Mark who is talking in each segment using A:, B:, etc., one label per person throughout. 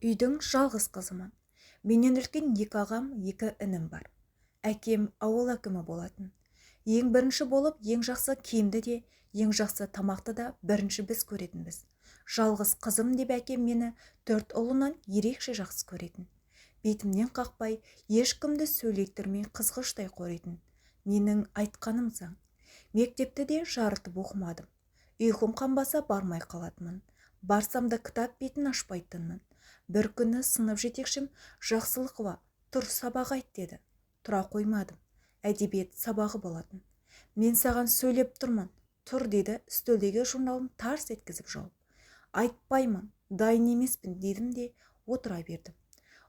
A: Үйдің жалғыз қызымын. Менен үлкен екі ағам, екі інім бар. Әкем ауыл әкімі болатын. Ең бірінші болып, ең жақсы киімді де, ең жақсы тамақты да бірінші біз көретінбіз. Жалғыз қызым деп әкем мені 4 ұлынан ерекше жақсы көретін. Бетімнен қақпай, ешкімді сөйлеттірмей қызғыштай қоретін. Менің айтқаным заң. Мектепті де жарытып оқымадым. Ұйқым қанбаса бармай қалатынмын. Барсам да кітап бетін ашпайтынмын. Бір күні сынып жетекшім Жақсылықова тұр сабақ айт деді. Тұра қоймадым. Әдебиет сабағы болатын. Мен саған сөйлеп тұрмын. Тұр деді, үстелдегі журналын тарс еткізіп жауып. Айтпаймын, дайын емеспін дедім де отыра бердім.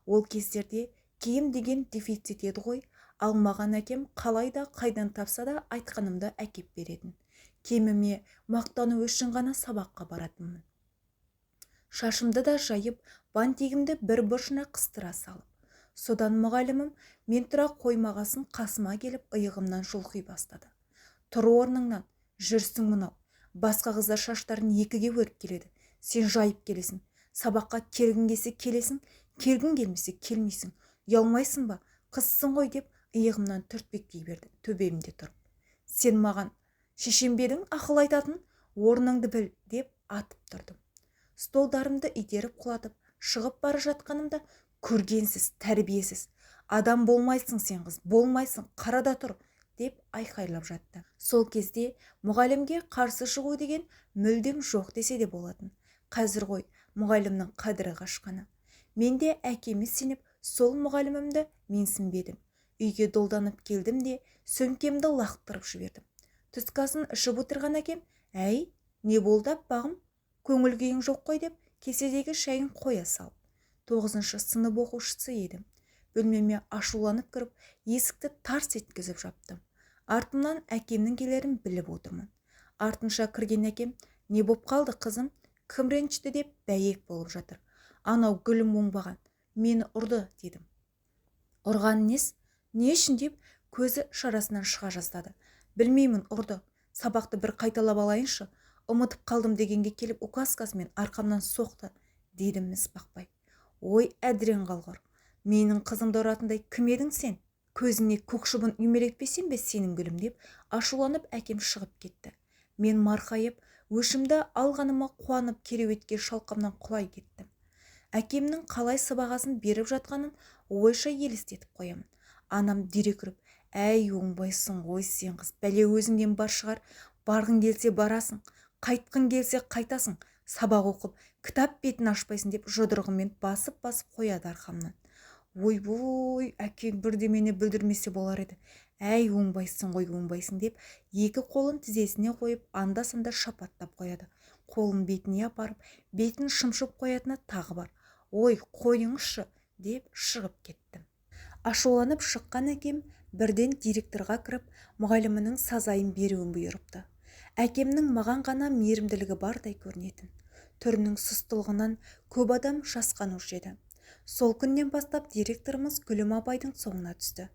A: Ол кездерде киім деген дефицит еді ғой, алмаған әкем қалайда қайдан тапса да айтқанымды әкеп беретін. Кеміме мақтану үшін ғана сабаққа баратынмын. Шашымды да жайып, бантигімді бір бұрышына қыстыра салып. Содан мұғалімім мен тұра қоймағасын қасыма келіп иығымнан жұлқи бастады. Тұр орныңнан, жүрсің мынау. Басқа қыздар шаштарын екіге өріп келеді. Сен жайып келесің. Сабаққа келгің келсе келесің, келгің келмесе келмейсің. Ұялмайсың ба? Қызсың ғой деп иығымнан түртпектей берді төбемде тұрып. Сен маған шешем бе едің ақыл айтатын, орныңды біл деп атып тұрдым. Столдарымды итеріп құлатып, шығып бара жатқанымда көргенсіз, тәрбиесіз. Адам болмайсың сен қыз, болмайсың, қарада тұр деп айқайлап жатты. Сол кезде мұғалімге қарсы шығу деген мүлдем жоқ десе де болатын. Қазір ғой мұғалімнің қадірі қашқаны. Мен де әкеме сеніп, сол мұғалімімді менсінбедім. Үйге долданып келдім де сөмкемді лақтырып жібердім. Түскі асын ішіп отырған әкем, әй, не болды аппағым? Көңіл күйің жоқ қой деп кеседегі шайын қоя салып. 9-шы сынып оқушысы едім. Бөлмеме ашуланып кіріп, есікті тарс еткізіп жаптым. Артымнан әкемнің келерін біліп отырмын. Артынша кірген әкем, не боп қалды қызым? Кім ренжітті деп бәйек болып жатыр. Анау гүлім оңбаған. Мені ұрды дедім. Ұрған нес? Не үшін деп көзі шарасынан шыға жаздады. Білмеймін, ұрды. Сабақты бір қайталап алайыншы. Ұмытып қалдым дегенге келіп указкасымен арқамнан соқты, дедім міз бақпай. Ой, әдірен қалғыр. Менің қызымды ұратындай кім едің сен? Көзіне көкшыбын үймелетпесем бе сенің гүлім деп ашуланып әкем шығып кетті. Мен марқайып, өшімді алғаныма қуанып кереуетке шалқамнан құлай кеттім. Әкемнің қалай сыбағасын беріп жатқанын ойша елестетіп қоямын. Анам дере кіріп, әй оңбайсың ғой сен қыз, бәле өзіңнен бар шығар, барғың келсе барасың, қайтқың келсе қайтасың, сабақ оқып, кітап бетін ашпайсың деп жұдырығымен басып-басып қояды арқамнан. Ой, әкем бірдемені бүлдірмесе болар еді. Әй оңбайсың ғой оңбайсың деп екі қолын тізесіне қойып анда-санда шапаттап қояды. Қолын бетіне апарып, бетін шымшып қоятыны тағы бар. Ой, қойыңызшы деп шығып кеттім. Ашуланып шыққан әкем бірден директорға кіріп, мұғалімінің сазайын беруін бұйырыпты. Әкемнің маған ғана мейірімділігі бардай көрінетін. Түрінің сұстылығынан көп адам жасқанушы еді. Сол күннен бастап директорымыз Гүлім апайдың соңына түсті.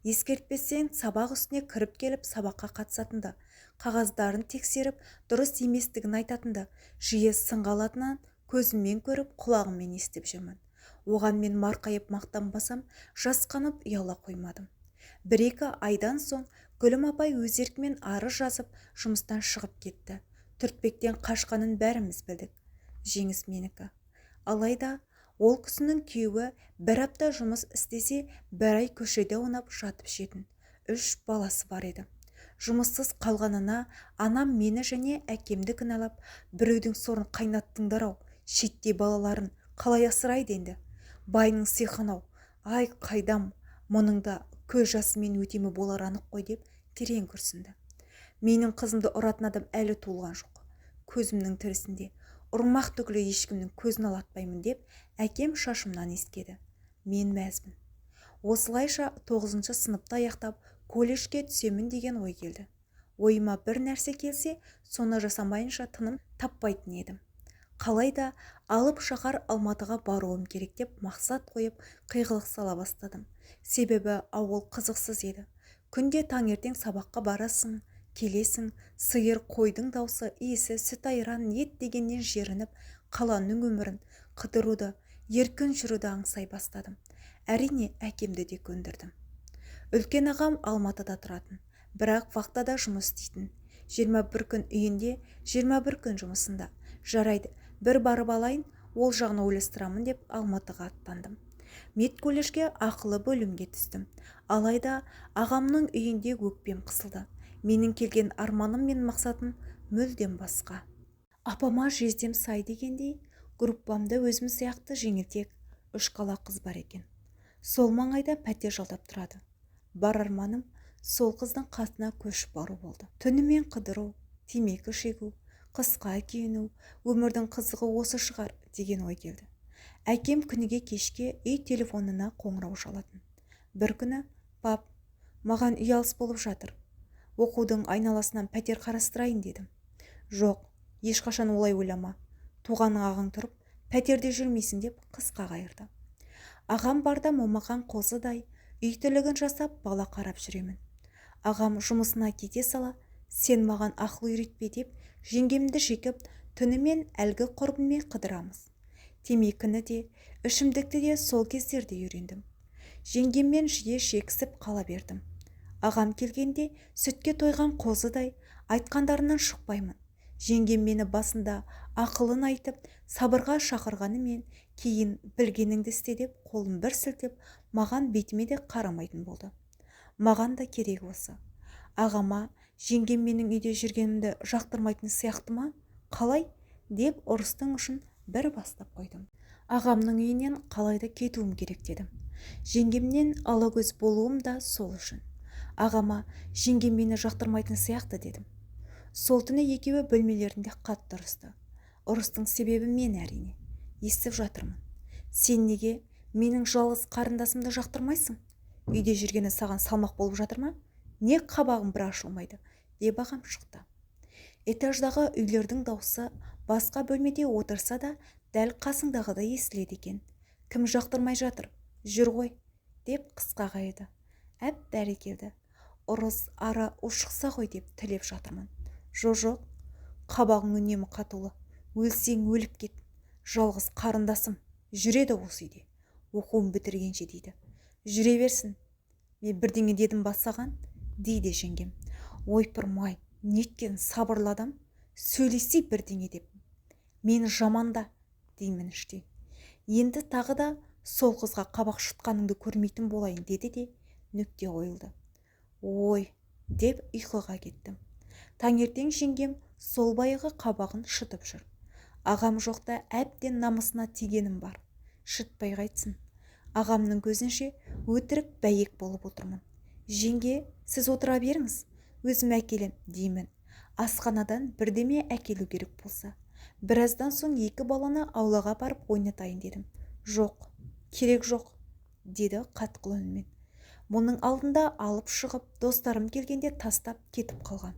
A: Ескертпесең сабақ үстіне кіріп келіп сабаққа қатысатынды, қағаздарын тексеріп, дұрыс еместігін айтатынды, жиі сынға алатынын көзіммен көріп, құлағыммен естіп жүрмін. Оған мен марқайып мақтанбасам, жасқанып ұяла қоймадым. 1-2 айдан соң Гүлім апай өз еркімен арыз жазып, жұмыстан шығып кетті. Түртпектен қашқанын бәріміз білдік. Жеңіс менікі. Алайда ол кісінің күйеуі 1 апта жұмыс істесе, 1 ай көшеде ойнап жатып жетін. 3 баласы бар еді. Жұмыссыз қалғанына анам мені және әкемді кінәлап, біреудің сорын қайнаттыңдар-ау, шеттей балаларын қалай асырайды енді? Байның сиқын-ау, ай қайдам, мұның да көз жасымен өтемі болар анық қой деп терең күрсінді. Менің қызымды ұратын адам әлі туылған жоқ. Көзімнің тірісінде ұрмақ түгілі ешкімнің көзін алатпаймын деп әкем шашымнан иіскеді. Мен мәзбін. Осылайша 9-шы сыныпты аяқтап колледжге түсемін деген ой келді. Ойыма бір нәрсе келсе, соны жасамайынша тыным таппайтын едім. Қалайда алып шаһар Алматыға баруым керек деп мақсат қойып қиғылық сала бастадым. Себебі ауыл қызықсыз еді. Күнде таңертең сабаққа барасың, келесің, сиыр қойдың даусы, иісі, сүт айран, ет дегеннен жерініп, қаланың өмірін қыдыруды, еркін жүруді аңсай бастадым. Әрине, әкемді де көндірдім. Үлкен ағам Алматыда тұратын, бірақ вахтада жұмыс істейтін. 21 күн үйінде, 21 күн жұмысында. Жарайды, бір барып алайын, ол жағын ойластырамын деп Алматыға аттандым. Медколледжге ақылы бөлімге түстім. Алайда ағамның үйінде өкпем қысылды. Менің келген арманым мен мақсатым мүлдем басқа. Апама жездем сай дегендей, группамда өзім сияқты жеңілтек 3 қала қыз бар екен. Сол маңайда пәтер жалдап тұрады. Бар арманым сол қыздың қасына көшіп бару болды. Түнімен қыдыру, темекі шегу, қысқа киіну, өмірдің қызығы осы шығар деген ой келді. Әкем күніге кешке үй телефонына қоңырау шалатын. Бір күні, пап, маған үй алыс болып жатыр. Оқудың айналасынан пәтер қарастырайын дедім. Жоқ, ешқашан олай ойлама. Туғаның ағың тұрып, пәтерде жүрмейсің деп қысқа қайырды. Ағам барда момақан қозыдай, үй тірлігін жасап бала қарап жүремін. Ағам жұмысына кете сала, сен маған ақыл үйретпе деп, жеңгемді жекіп, түнімен әлгі құрбыммен қыдырамыз. Темекіні де, ішімдікті де сол кездерде үйрендім. Жеңгеммен жиі шексіп қала бердім. Ағам келгенде сүтке тойған қозыдай айтқандарынан шықпаймын. Жеңгем мені басында ақылын айтып, сабырға шақырғанымен, кейін білгеніңді істе деп қолын бір сілтеп, маған бетіме де қарамайтын болды. Маған да керек осы. Ағама жеңгем менің үйде жүргенімді жақтырмайтын сияқты ма? Қалай? Деп ұрыстың ұшын бір бастап қойдым. Ағамның үйінен қалайда кетуім керек дедім. Жеңгемнен алакөз болуым да сол үшін. Ағама жеңгем мені жақтырмайтын сияқты дедім. Сол түні екеуі бөлмелерінде қатты ұрысты. Ұрыстың себебі мен әрине. Естіп жатырмын. Сен неге менің жалғыз қарындасымды жақтырмайсың? Үйде жүргені саған салмақ болып жатыр ма? Не қабағым бір ашылмайды, деп ағам шықты. Этаждағы үйлердің даусы басқа бөлмеде отырса да, дәл қасыңдағыдай естіледі екен. Кім жақтырмай жатыр? Жүр ғой, деп қысқа қайырды. Әп бәрекелді. Ұрыс ара ушықса ғой деп тілеп жатырмын. Жоқ, қабағың үнемі қатулы. Өлсең өліп кет. Жалғыз қарындасым жүреді осы үйде. Оқуын бітіргенше дейді. Жүре берсін. Мен бірдеңе дедім басаған, дейді жеңгем. Ойпырмай, неткен сабырлы адам, сөйлесей бірдеңе деп. Мені жаманда, деймін іштей. Енді тағы да сол қызға қабақ шытқаныңды көрмейтін болайын деді де нүкте қойылды. Ой, деп ұйқыға кеттім. Таңертең жеңгем сол байығы қабағын шытып жүр. Ағам жоқта әбден намысына тигенім бар. Шытпай қайтсын. Ағамның көзінше өтірік бәйек болып отырмын. Жеңге, сіз отыра беріңіз, өзім әкелем, деймін. Асханадан бірдеме әкелу керек болса. Біраздан соң екі баланы аулаға барып ойнатайын дедім. Жоқ, керек жоқ, деді қатқыл үнмен. Мұның алдында алып шығып, достарым келгенде тастап кетіп қалған.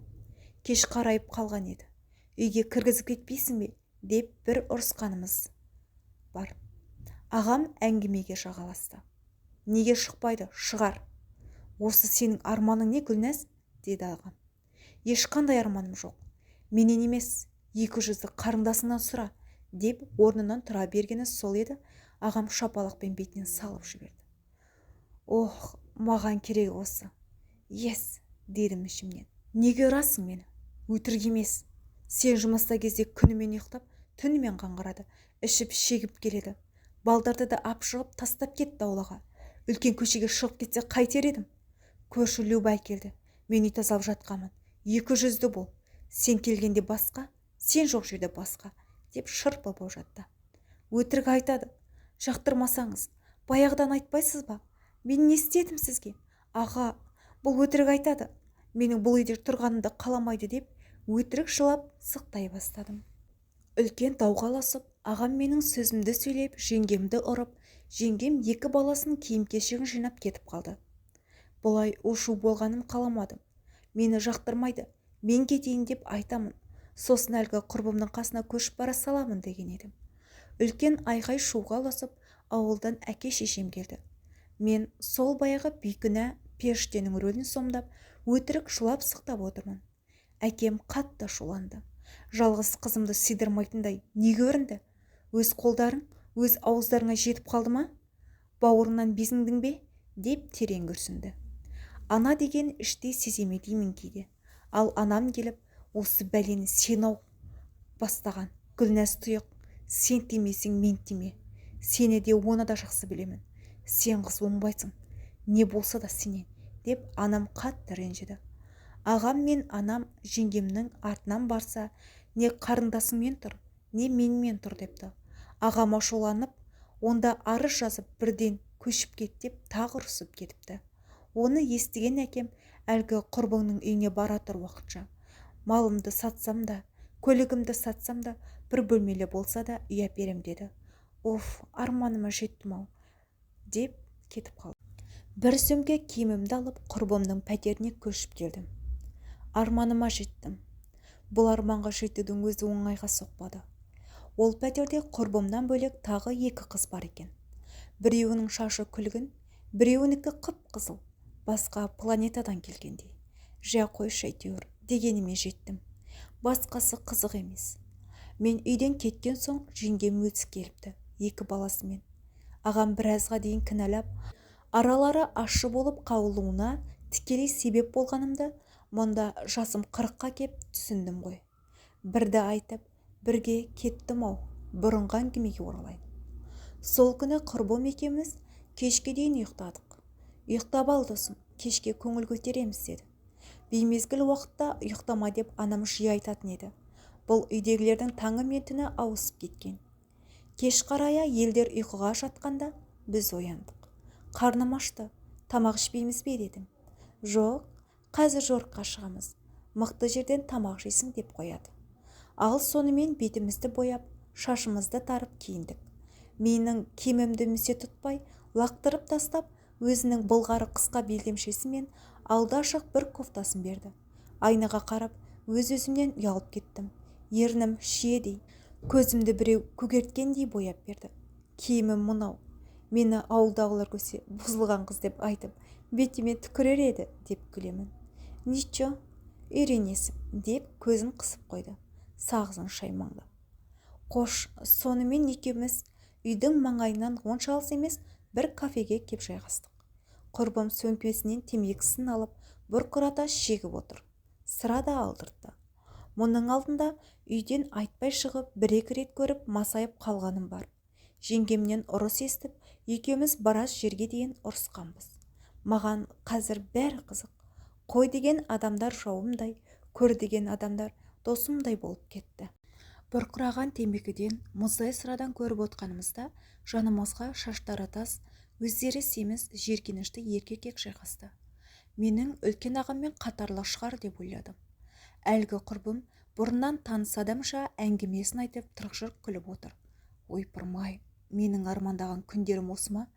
A: Кеш қарайып қалған еді. Үйге кіргізіп кетпейсің бе? Деп бір ұрысқанымыз бар. Ағам әңгімеге жағаласты. Неге шықпайды? Шығар. Осы сенің арманың не, Гүлнәз? Деді ағам. Ешқандай арманым жоқ. Менен емес, 200-ді қарындасыңнан сұра, деп орнынан тұра бергені сол еді. Ағам шапалақпен бетінен салып жіберді. Ох, маған керек осы. Ес, дедім ішімнен. Неге ұрасың мені? Өтірік емес. Сен жұмыста кезде күнімен ұйықтап, түнімен қаңғырады, ішіп шегіп келеді. Балдарды да ап шығып тастап кетті аулаға. Үлкен көшеге шығып кетсе қайтер едім? Көрші Любай келді. Мен үй тазалап жатқанмын. 200-ді бол. Сен келгенде басқа, сен жоқ жерде басқа, деп шырпы болып жатты. Өтірік айтады. Жақтырмасаңыз, баяғыдан айтпайсыз ба? Мен не істедім сізге? Аға, бұл өтірік айтады. Менің бұл үйде тұрғанымды қаламайды деп, өтірік жылап сықтай бастадым. Үлкен дауғаласып, ағам менің сөзімді сөйлеп, жеңгемді ұрып, жеңгем екі баласының киім-кешегін жинап кетіп қалды. Бұлай ушу болғаным қаламадым. Мені жақтырмайды, мен кетейін деп айтамын. Сосын әлгі құрбымның қасына көшіп бара саламын деген едім. Үлкен айғай шуға ұласып, ауылдан әке шешем келді. Мен сол баяғы бейкүнә періштенің рөлін сомдап, өтірік жылап сықтап отырмын. Әкем қатты шуланды. Жалғыз қызымды сидырмайтындай не көрінді? Өз қолдарын өз ауыздарыңа жетіп қалды ма? Бауырынан безіңдің бе? Деп терең күрсінді. Ана деген іштей сеземе деймін кейде. Ал анам келіп, осы бәлені сен бастаған. Гүлнәз тұйық, сен тимесең мен тиме. Сені де оны да жақсы білемін. Сен қыз оңбайсың. Не болса да сенен, деп анам қатты ренжіді. Ағам мен анам жеңгемнің артынан барса, не қарындасыңмен тұр, не менімен тұр депті. Ағам ашуланып, онда арыз жазып бірден көшіп кет деп тағы ұрысып кетіпті. Оны естіген әкем әлгі құрбыңның үйіне бара тұр уақытша. Малымды сатсам да, көлігімді сатсам да, бір бөлмелі болса да үй әперем деді. Оф, арманыма жеттім-ау, деп кетіп қалды. Бір сөмке киімімді алып құрбымның пәтеріне көшіп келдім. Арманыма жеттім. Бұл арманға жетудің өзі оңайға соқпады. Ол пәтерде құрбымнан бөлек тағы 2 қыз бар екен. Біреуінің шашы күлгін, біреуінікі қып-қызыл, басқа планетадан келгендей. Жә қойшы әйтеуір дегеніме жеттім. Басқасы қызық емес. Мен үйден кеткен соң жеңгем өзі келіпті, 2 баласымен. Ағам біразға дейін кінәлап, аралары ащы болып қауылуына тікелей себеп болғанымды мұнда жасым 40-қа кеп түсіндім ғой. Бірді айтып, бірге кеттім-ау, бұрынғы әңгімеге оралайын. Сол күні құрбым екеуміз кешке дейін ұйықтадық. Ұйықтап ал досым, кешке көңіл көтереміз деді. Беймезгіл уақытта ұйықтама деп анам жиі айтатын еді. Бұл үйдегілердің таңы мен түні ауысып кеткен. Кеш қарая елдер ұйқыға жатқанда біз ояндық. Қарным ашты, тамақ ішпейміз бе дедім. Жоқ, қазір жорыққа шығамыз. Мықты жерден тамақ жейсің деп қояды. Ал сонымен бетімізді бояп, шашымызды тарып киіндік. Менің кемімді мүсе тұтпай, лақтырып тастап, өзінің былғары қысқа белдемшесі мен алды ашық бір кофтасын берді. Айнаға қарап, өз-өзімнен ұялып кеттім. Ернім шиедей, көзімді біреу көгерткендей бояп берді. Киімім мынау. Мені ауылдағылар көрсе, бұзылған қыз деп айтып, бетіме түкірер еді деп күлемін. Ничо, үйренесің деп көзін қысып қойды. Сағызын шаймаңдап. Қош, сонымен екеуміз үйдің маңайынан онша алыс емес бір кафеге кеп жайғастық. Құрбым сөмкесінен темекісін алып, бұрқырата шегіп отыр. Сыра да алдыртты. Мұның алдында үйден айтпай шығып, 1-2 рет көріп масайып қалғаным бар. Жеңгемнен ұрыс естіп, екеуміз барас жерге дейін ұрысқанбыз. Маған қазір бәрі қызық. Қой деген адамдар жауымдай, көр деген адамдар досымдай болып кетті. Бұрқыраған темекіден, мұздай сырадан көріп отқанымызда жанымызға шаштары тас, өздері семіз жеркенішті еркек жайғасты. Менің үлкен ағаммен қатарлас шығар деп ойладым. Әлгі құрбым бұрыннан таныс адамша әңгімесін айтып тырқ-жырқ күліп отыр. Ойпырмай, менің армандаған күндерім осы ма?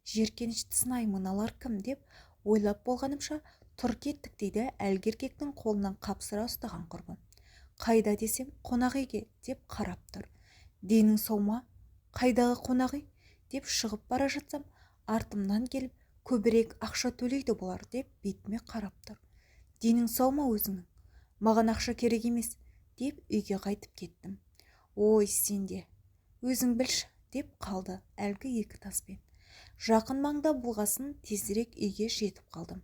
A: Жеркенішті сынай мыналар кім деп ойлап болғанымша тұр кеттік дейді әлгі еркектің қолынан қапсыра ұстаған құрбым. Қайда десем, қонақ үйге деп қарап тұр. Денің сау ма? Қайдағы қонақ үй? Деп шығып бара жатсам, артымнан келіп, көбірек ақша төлейді болар деп бетіме қарап тұр. Денің сау ма өзіңнің? Маған ақша керек емес деп үйге қайтып кеттім. Ой, сенде, өзің білші деп қалды әлгі 2 таспен. Жақын маңда болғасын тезірек үйге жетіп қалдым.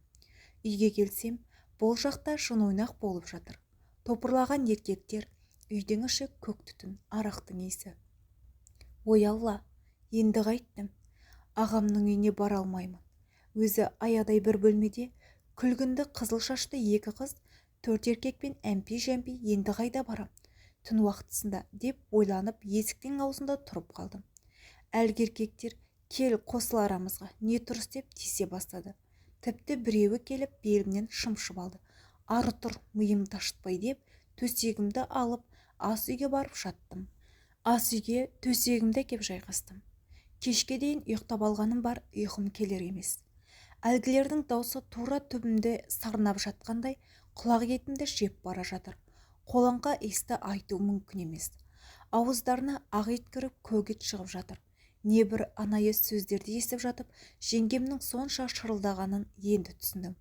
A: Үйге келсем, бұл жақта шын ойнақ болып жатыр. Топырлаған еркектер, үйдің іші көк түтін, арақтың иісі. Ой Алла, енді қайттым. Ағамның үйіне бара алмаймын. Өзі аядай бір бөлмеде, күлгінді қызыл шашты 2 қыз, 4 еркекпен әмпей-жәмпей енді қайда барам? Түн уақытысында деп ойланып есіктің аузында тұрып қалдым. Әлгі еркектер кел қосыл арамызға, не тұрыс деп тисе бастады. Тіпті біреуі келіп белімнен шымшып алды. Ары тұр, миым ташытпай деп төсегімді алып ас үйге барып жаттым. Ас үйге төсегімді кеп жайғастым. Кешке дейін ұйықтап алғаным бар, ұйқым келер емес. Әлгілердің даусы тура түбімде сарнап жатқандай құлақ етімді жеп бара жатыр. Қолаңға есті айту мүмкін емес. Ауыздарына ақ ет кіріп көк ет шығып жатыр. Не бір анайы сөздерді естіп жатып, жеңгемнің сонша шырылдағанын енді түсіндім.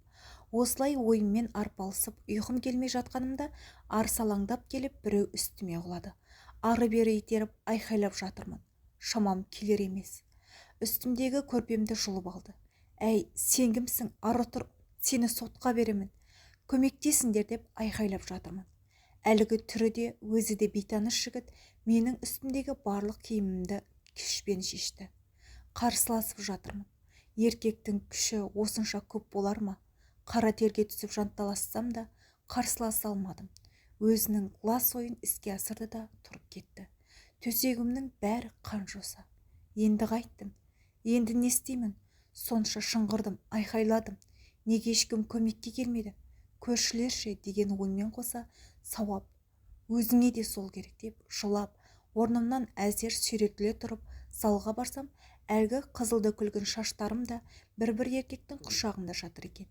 A: Осылай ойыммен арпалысып ұйқым келмей жатқанымда арсалаңдап келіп біреу үстіме құлады. Ары бері итеріп айқайлап жатырмын. шамам келер емес. Үстімдегі көрпемді жұлып алды. Әй, сен кімсің? Ары тұр, сені сотқа беремін. Көмектесіңдер деп айқайлап жатырмын. Әлгі түрі де өзі де бейтаныс жігіт менің үстімдегі барлық киімімді күшпен шешті. Қарсыласып жатырмын. Еркектің күші осынша көп болар ма? Қара терге түсіп жанталассам да қарсыласа алмадым. Өзінің лас ойын іске асырды да тұрып кетті. Төсегімнің бәрі қан жоса. Енді қайттым. Енді не істеймін? Сонша шыңғырдым, айқайладым. Неге ешкім көмекке келмеді? Көршілерше деген оймен қоса сауап. Өзіңе де сол керек деп жылап, орнымнан әзер сүйретіле тұрып, залға барсам, әлгі қызылды күлгін шаштарым да бір еркектің құшағында жатыр екен.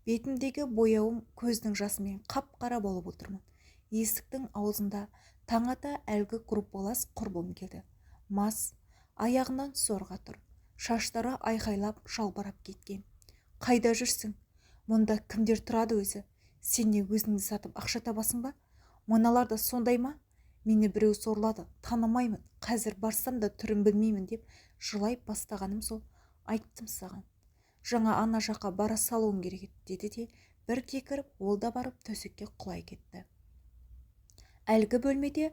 A: Бетімдегі бояуым көздің жасымен қап-қара болып отырмын. Есіктің аузында таң ата әлгі группалас құрбым келді. Мас, аяғынан зорға тұр. Шаштары айқайлап жалбарап кеткен. Қайда жүрсің? Мұнда кімдер тұрады өзі? Сен не өзіңді сатып ақша табасың ба? Мыналар да сондай ма? Мені біреу сорлады, танымаймын, қазір барсам да түрін білмеймін деп жылай бастағаным сол. Айттым саған. Жаңа ана жаққа бара салуың керек деді де бір кекіріп, ол да барып төсекке құлай кетті. Әлгі бөлмеде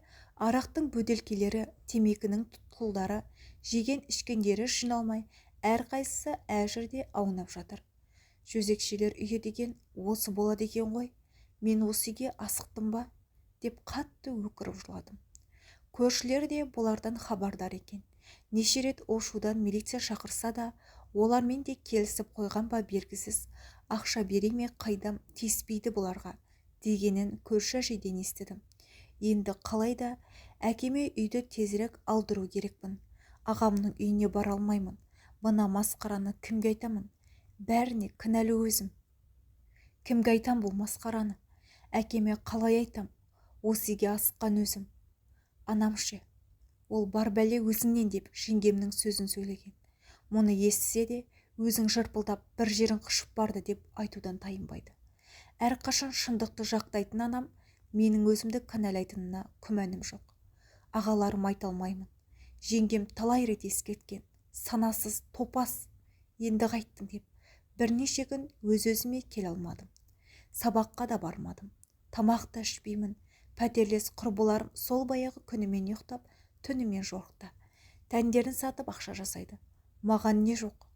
A: арақтың бөделкелері, темекінің тұтқылдары, жеген ішкендері жиналмай, әрқайсысы әр жерде аунап жатыр. Жөзекшелер үйі деген осы болады екен ғой. Мен осы үйге асықтым ба? Деп қатты өкіріп жыладым. Көршілер де бұлардан хабардар екен. Неше рет ошудан милиция шақырса да, олармен де келісіп қойған ба белгісіз. Ақша бере ме қайдам тиіспейді бұларға дегенін көрші әжейден естідім. Енді қалайда әкеме үйді тезірек алдыру керекпін. Ағамның үйіне бара алмаймын. Мына масқараны кімге айтамын? Бәріне кінәлі өзім. Кімге айтам бұл масқараны? Әкеме қалай айтам? Осы үйге асыққан өзім. Анам ше, ол бар бәле өзіңнен деп жеңгемнің сөзін сөйлеген. Мұны естісе де өзің жырпылдап бір жерін қышып барды деп айтудан тайынбайды. Әрқашан шындықты жақтайтын анам менің өзімді кінәлайтынына күмәнім жоқ. Ағаларым айта алмаймын. Жеңгем талай рет ескерткен. Санасыз, топас. Енді қайттың деп бірнеше күн өз-өзіме келе алмадым. Сабаққа да бармадым. Тамақ та ішпеймін. Пәтерлес құрбыларым сол баяғы күнімен ұйықтап, түнімен жорықта. Тәндерін сатып ақша жасайды. Маған не жоқ?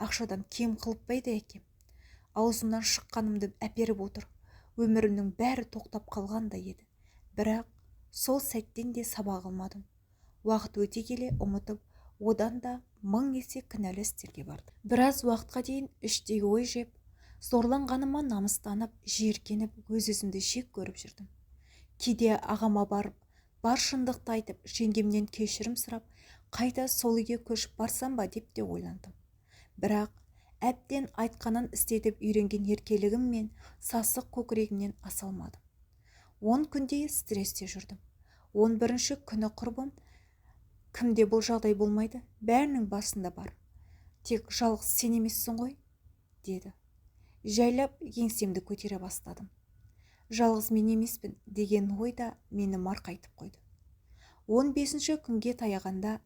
A: Ақшадан кем қылып байды әкем. Аузымнан шыққанымды әперіп отыр. Өмірімнің бәрі тоқтап қалғандай еді. Бірақ сол сәттен де сабақ алмадым. Уақыт өте келе ұмытып, одан да мың есе кінәлі істерге барды. Біраз уақытқа дейін іштегі ой жеп, зорланғаныма намыстанып, жиіркеніп, өз-өзімді шек көріп жүрдім. Кейде ағама барып, бар шындықты айтып, жеңгемнен кешірім сұрап, қайта сол үйге көшіп барсам ба деп те ойландым. Бірақ әбден айтқанын істетіп үйренген еркелігім мен сасық көкірегімнен аса алмадым. 10 күндей стресте жүрдім. 11-ші күні құрбым, кімде бұл жағдай болмайды, бәрінің басында бар. Тек жалғыз сен емессің ғой, деді. Жайлап еңсемді көтере бастадым. Жалғыз мен емеспін деген ойда мені марқайтып қойды. 15-ші күнге таяғанда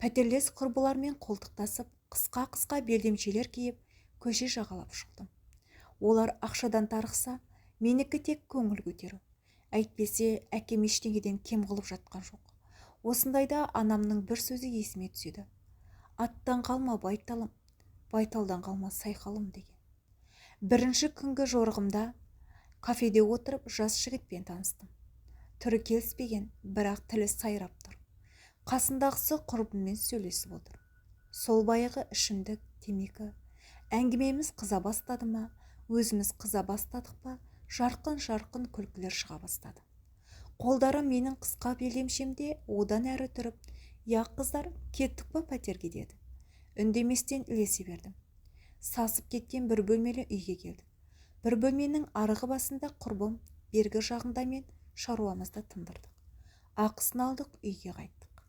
A: пәтерлес құрбылармен қолтықтасып, қысқа белдемшелер киіп, көше жағалап шықтым. Олар ақшадан тарықса, менікі тек көңіл көтеру. Әйтпесе, әкем ештеңеден кем қылып жатқан жоқ. Осындайда анамның бір сөзі есіме түседі. Аттан қалма байталым, байталдан қалма сайқалым деген. Бірінші күнгі жорығымда кафеде отырып жас жігітпен таныстым. Түрі келіспеген, бірақ тілі сайрап тұр. Қасындағысы құрбыммен сөйлесіп отыр. Сол баяғы ішімдік, темекі. Әңгімеміз қыза бастады ма, өзіміз қыза бастадық па, жарқын күлкілер шыға бастады. Қолдары менің қысқа белдемшемде одан әрі тұрып, «Я қыздар, кеттік па пәтерге?» деді. Үндеместен ілесе бердім. Сасып кеткен бір бөлмелі үйге келдік. Бір бөлменің арғы басында құрбым, бергі жағында мен шаруамызды тындырдық. Ақысын алдық, үйге қайттық.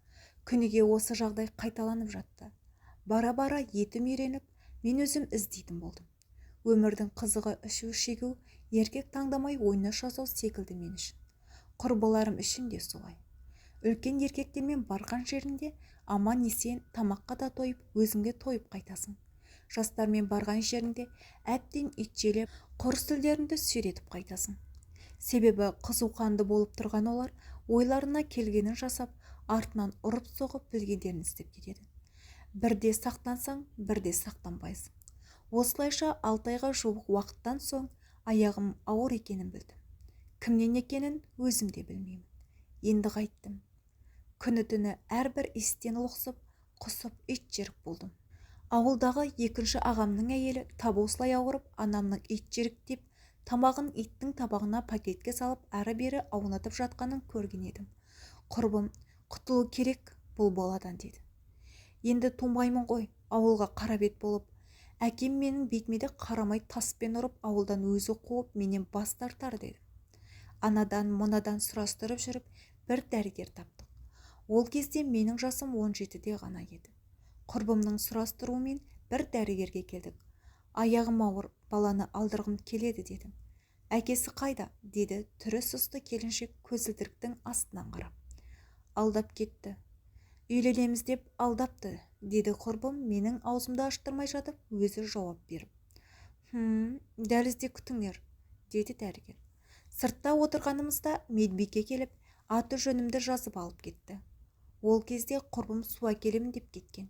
A: Күніге осы жағдай қайталанып жатты. Бара-бара етім үйреніп, мен өзім іздейтін болдым. Өмірдің қызығы ішу шегу, еркек таңдамай ойны жасау секілді мен үшін. Құрбыларым үшін де солай. Үлкен еркектермен барған жерінде аман есен тамаққа да тойып, өзіңде тойып қайтасың. Жастармен барған жеріңде әбден итжелеп, құр сүлдеріңді сүйретіп қайтасың. Себебі қызуқанды болып тұрған олар ойларына келгенін жасап, артынан ұрып соғып білгендерін істеп кетеді. Бірде сақтансаң, бірде сақтанбайсың. Осылайша 6 айға жуық уақыттан соң аяғым ауыр екенін білдім. Кімнен екенін өзім де білмеймін. Енді қайттым. Күні түні әрбір истен лоқсып, құсып ит жерік болдым. Ауылдағы екінші ағамның әйелі тап осылай ауырып, анамның ит жерік деп тамағын иттің табағына пакетке салып әрі-бері аунатып жатқанын көрген едім. Құрбым, құтылу керек бұл баладан деді. Енді тумаймын ғой, ауылға қара бет болып. Әкем менің бетіме де қарамай таспен ұрып, ауылдан өзі қуып, менен бас тартар деді. Анадан мұнадан сұрастырып жүріп, бір дәрігер таптық. Ол кезде менің жасым 17-де ғана еді. Құрбымның сұрастыруымен бір дәрігерге келдік. Аяғым ауыр, баланы алдырғым келеді дедім. Әкесі қайда? Деді түрі сұсты келіншек көзілдіріктің астынан қарап. Алдап кетті. Үйленеміз деп алдапты, деді құрбым менің аузымды аштырмай жатып, өзі жауап беріп. Дәлізде күтіңдер, деді дәрігер. Сыртта отырғанымызда медбике келіп, аты жөнімді жазып алып кетті. Ол кезде құрбым су әкелемін деп кеткен.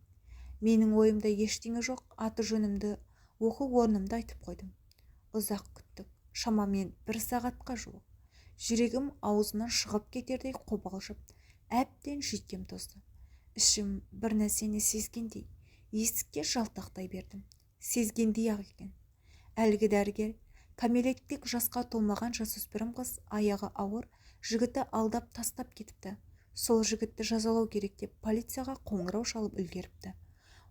A: Менің ойымда ештеңе жоқ, аты жөнімді, оқу орнымды айтып қойдым. Ұзақ күттік, шамамен 1 сағатқа жуық. Жүрегім аузынан шығып кетердей қобалжып, әбден жүйткем тозды. Ішім бір нәрсені сезгендей, есікке жалтақтай бердім. Сезгендей ақ екен. Әлгі дәрігер, кәмелеттік жасқа толмаған жасөспірім қыз, аяғы ауыр, жігіті алдап тастап кетіпті. Сол жігітті жазалау керек деп полицияға қоңырау шалып үлгеріпті.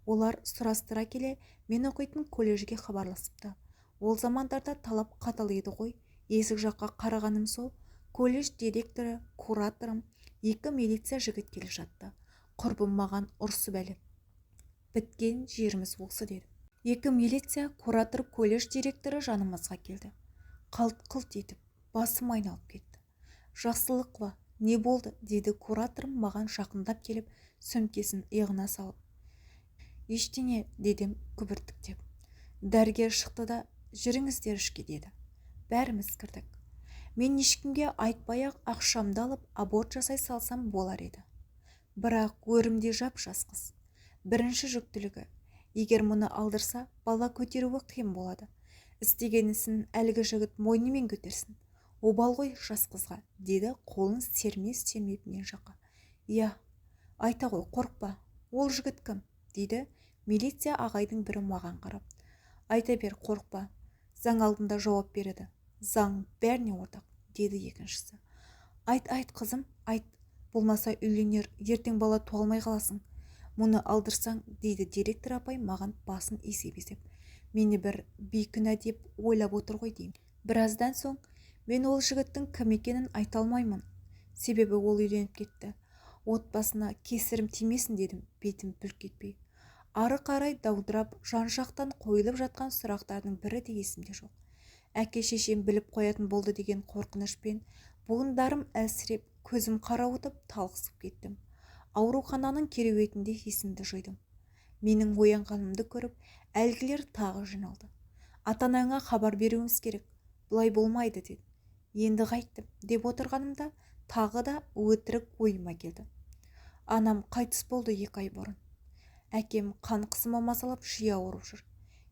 A: Олар сұрастыра келе, мен оқитын колледжге хабарласыпты. Ол замандарда талап қатал еді ғой. Есік жаққа қарағаным сол, колледж директоры, кураторым, 2 милиция жігіт келе жатты. Құрбым маған ұрсып әліп. Біткен жеріміз осы деді. 2 милиция, куратор, колледж директоры жанымызға келді. Қалт-құлт етіп, басым айналып кетті. Жақсылық ба, не болды, деді кураторым маған жақындап келіп, сөмкесін иығына салып. Ештеңе, дедім күбіртіктеп. Дәрігер шықты да, жүріңіздер ішке деді. Бәріміз кірдік. Мен ешкімге айтпай-ақ ақшамды алып аборт жасай салсам болар еді. Бірақ өрімде жап-жас қыз. Бірінші жүктілігі. Егер мұны алдырса, бала көтеруі қиын болады. Істеген ісін әлгі жігіт мойнымен көтерсін. Обал ғой жас қызға, деді қолын сермеп мен жаққа. Иә, айта ғой, қорықпа. Ол жігіт кім? Дейді милиция ағайдың бірі маған қарап. Айта бер, қорықпа. Заң алдында жауап береді. Заң бәріне ортақ, деді екіншісі. Айт қызым, айт. Болмаса үйленер, ертең бала туалмай қаласың. Мұны алдырсаң, дейді директор апай маған басын изеп-изеп. Мені бір бейкүнә деп ойлап отыр ғой деймін. Біраздан соң мен ол жігіттің кім екенін айта алмаймын. Себебі ол үйленіп кетті. Отбасына кесірім тимесін дедім, бетім бүлк етпей. Ары қарай даудырап, жан-жақтан қойылып жатқан сұрақтардың бірі де есімде жоқ. Әке-шешем біліп қоятын болды деген қорқынышпен буындарым әлсіреп, көзім қарауытып талықсып кеттім. Аурухананың кереуетінде есімді жидым. Менің оянғанымды көріп, әлгілер тағы жиналды. Ата-анаңа хабар беруіміз керек, бұлай болмайды деді. Енді қайттым деп отырғанымда тағы да өтірік ойыма келді. Анам қайтыс болды 2 ай бұрын. Әкем қан қысымы мазалап жиі ауырып жүр.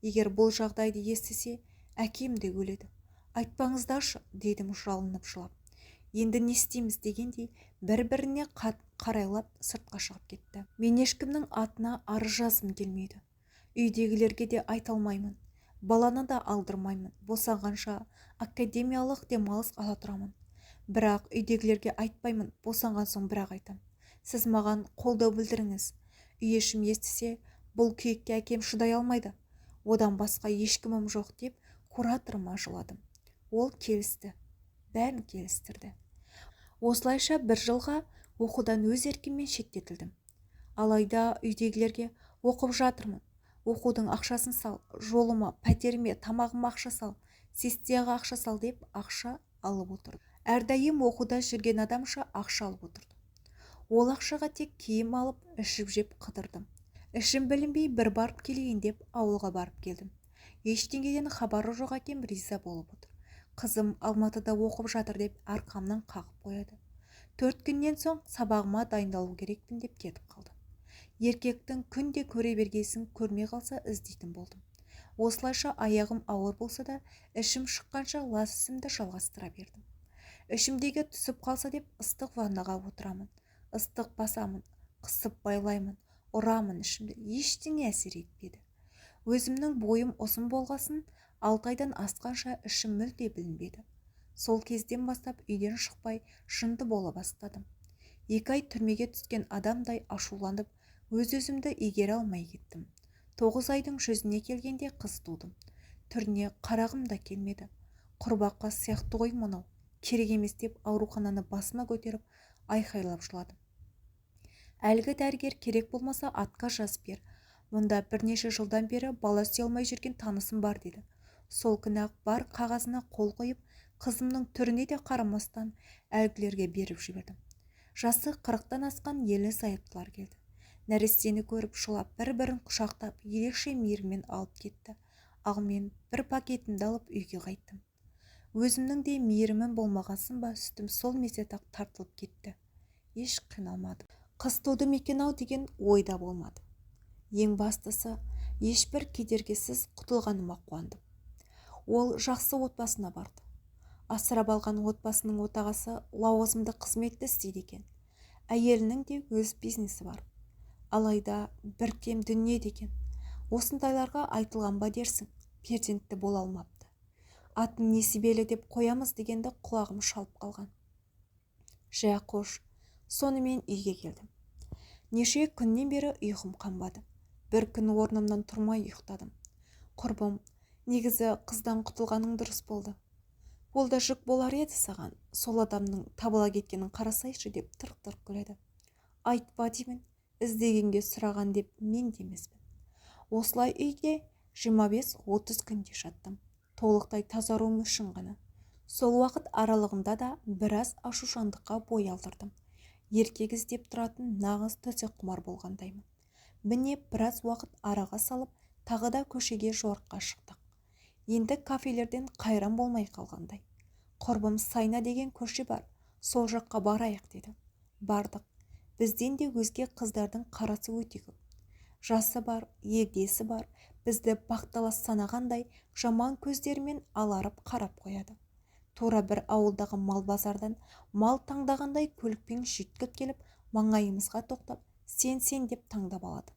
A: Егер бұл жағдайды естісе, әкем де өледі. Айтпаңыздаршы, дедім жалынып жылап. Енді не істейміз дегендей бір-біріне қарайлап сыртқа шығып кетті. Мен ешкімнің атына арыз жазғым келмейді. Үйдегілерге де айта алмаймын. Баланы да алдырмаймын. Босанғанша академиялық демалыс ала тұрамын. Бірақ үйдегілерге айтпаймын. Босанған соң бірақ айтам. Сіз маған қолдау білдіріңіз. Үй ішім естісе, бұл күйікке әкем шыдай алмайды. Одан басқа ешкімім жоқ деп кураторыма жыладым. Ол келісті. Бәрін келістірді. Осылайша 1 жылға оқудан өз еркіммен шеттетілдім. Алайда үйдегілерге оқып жатырмын. Оқудың ақшасын сал, жолыма, пәтеріме, тамағыма ақша сал, сессияға ақша сал деп ақша алып отырды. Әрдайым оқуда жүрген адамша ақша алып отырды. Ол ақшаға тек киім алып, ішіп жеп қыдырдым. Ішім білінбей бір барып келейін деп ауылға барып келдім. Ештеңеден хабары жоқ әкем риза болып отыр. Қызым Алматыда оқып жатыр деп арқамнан қағып қояды. 4 күннен соң сабағыма дайындалу керекпін деп кетіп қалды. Еркектің күнде көре бергесін көрмей қалса іздейтін болдым. Осылайша аяғым ауыр болса да, ішім шыққанша лас ісімді жалғастыра бердім. Ішімдегі түсіп қалса деп ыстық ваннаға отырамын. Ыстық басамын, қысып байлаймын, ұрамын ішімді. Ештеңе әсер етпеді. Өзімнің бойым ұзын болғасын, 6 айдан асқанша ішім мүлде білінбеді. Сол кезден бастап үйден шықпай жынды бола бастадым. 2 ай түрмеге түскен адамдай ашуланып, өз-өзімді игере алмай кеттім. 9 айдың жүзіне келгенде қыз тудым. Түріне қарағым да келмеді. Құрбаққа сияқты ғой мынау. Керек емес деп аурухананы басыма көтеріп, айқайлап жыладым. Әлгі дәрігер керек болмаса атқа жазып бер. Мұнда бірнеше жылдан бері бала сүйе алмай жүрген танысым бар деді. Сол күні бар қағазына қол қойып, қызымның түріне де қарамастан әлгілерге беріп жібердім. Жасы 40-тан асқан ерлі зайыптылар келді. Нәрестені көріп жылап, бір-бірін құшақтап, ерекше мейіріммен алып кетті. Ал мен бір пакетімді алып үйге қайттым. Өзімнің де мейірімім болмағасын ба, сүтім сол мезет-ақ тартылып кетті. Еш қиналмадым. Қыз тудым екен-ау деген ойда болмады. Ең бастысы, ешбір кедергісіз құтылғаныма қуандым. Ол жақсы отбасына барды. Асырап алған отбасының отағасы лауазымды қызметті істейді екен. Әйелінің де өз бизнесі бар. Алайда бір кем дүние екен. Осындайларға айтылған ба дерсің, перзентті бола алмапты. Атын несібелі деп қоямыз дегенді құлағым шалып қалған. Жә қош, сонымен үйге келдім. Неше күннен бері ұйқым қанбады. Бір күн орнымнан тұрмай ұйықтадым. Құрбым, негізі қыздан құтылғаның дұрыс болды. Ол да жүк болар еді саған. Сол адамның табыла кеткенін қарасайшы деп тырқ-тырқ күледі. Айтпа деймін, іздегенге сұраған деп мен демеспін. Осылай үйде 25-30 күнде жаттым. Толықтай тазаруым үшін ғана. Сол уақыт аралығында да біраз ашушаңдыққа бой алдырдым. Еркек іздеп тұратын нағыз төсек құмар болғандаймын. Міне біраз уақыт араға салып, тағы да көшеге жорыққа шықтық. Енді кафелерден қайран болмай қалғандай. Құрбым Сайна деген көше бар, сол жаққа барайық деді. Бардық. Бізден де өзге қыздардың қарасы өте көп. Жасы бар, егдесі бар, бізді бақталас санағандай жаман көздерімен аларып қарап қояды. Тура бір ауылдағы мал базардан мал таңдағандай көлікпен жүйткіп келіп, маңайымызға тоқтап, сен деп таңдап алады.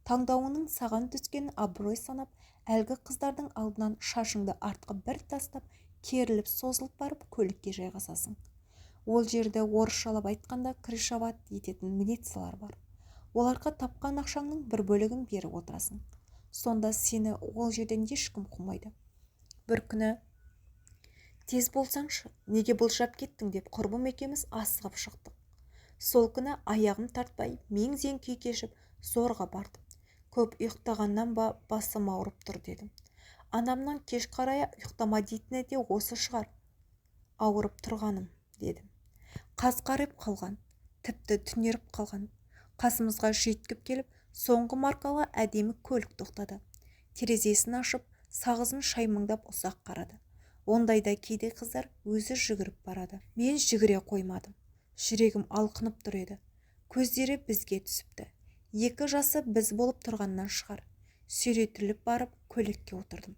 A: Таңдауының саған түскен абырой санап, әлгі қыздардың алдынан шашыңды артқы бір тастап, керіліп созылып барып көлікке жайғасасың. Ол жерде орысшалап айтқанда крышават ететін милициялар бар. Оларға тапқан ақшаңның бір бөлігін беріп отырасың. Сонда сені ол жерден ешкім қумайды. Бір күні тез болсаңшы, неге бұлжап кеттің деп құрбым екеуміз асығып шықтық. Сол күні аяғым тартпай, мең-зең күй кешіп, зорға бардым. Көп ұйықтағаннан ба басым ауырып тұр дедім. Анамның кеш қарая ұйықтама дейтіні де осы шығар. Ауырып тұрғаным дедім. Қас қарып қалған, тіпті түнеріп қалған. Қасымызға жүйткіп келіп, соңғы маркалы әдемі көлік тоқтады. Терезесін ашып, сағызын шаймыңдап ұзақ қарады. Ондайда кейде қыздар өзі жүгіріп барады. Мен жүгіре қоймадым. Жүрегім алқынып тұр еді. Көздері бізге түсіпті. 2 жасы біз болып тұрғаннан шығар. Сүйретіліп барып көлікке отырдым.